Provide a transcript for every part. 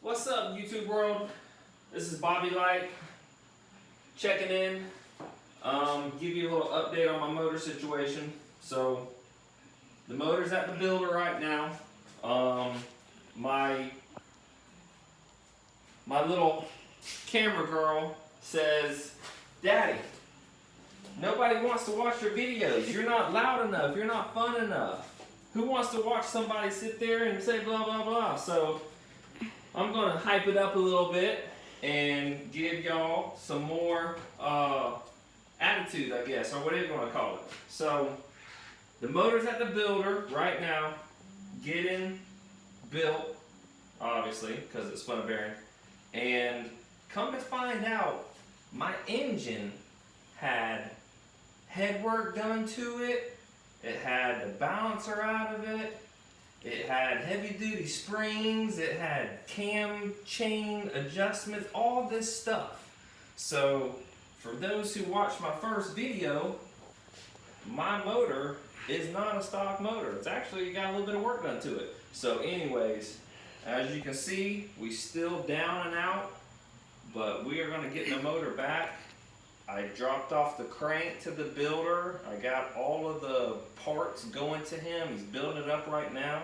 What's up, YouTube world? This is Bobby Light checking in. Give you a little update on my motor situation. So the motor's at the builder right now. My little camera girl says, "Daddy, nobody wants to watch your videos. You're not loud enough. You're not fun enough. Who wants to watch somebody sit there and say blah blah blah?" So I'm gonna hype it up a little bit and give y'all some more attitude, I guess, or whatever you want to call it. So the motor's at the builder right now, getting built, obviously, because it's spun a bearing. And come to find out, my engine had head work done to it. It had the balancer out of it. It had heavy duty springs. It had cam chain adjustments, all this stuff. So for those who watched my first video, my motor is not a stock motor. It's actually got a little bit of work done to it. So anyways, as you can see, we still down and out, but we are gonna get the motor back. I dropped off the crank to the builder. I got all of the parts going to him. He's building it up right now.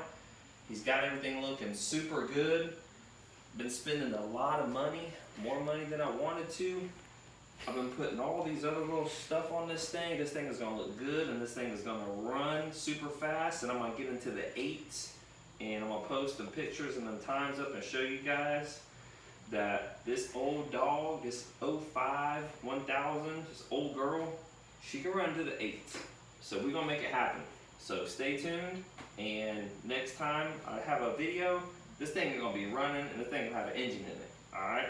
He's got everything looking super good. Been spending a lot of money, more money than I wanted to. I've been putting all these other little stuff on this thing. This thing is gonna look good, and this thing is gonna run super fast, and I'm gonna get into the 8s, and I'm gonna post some pictures and them times up and show you guys that this old dog, this 05 1000, this old girl, she can run to the 8s. So we're gonna make it happen. So stay tuned, and next time I have a video, this thing is gonna be running and the thing will have an engine in it. Alright?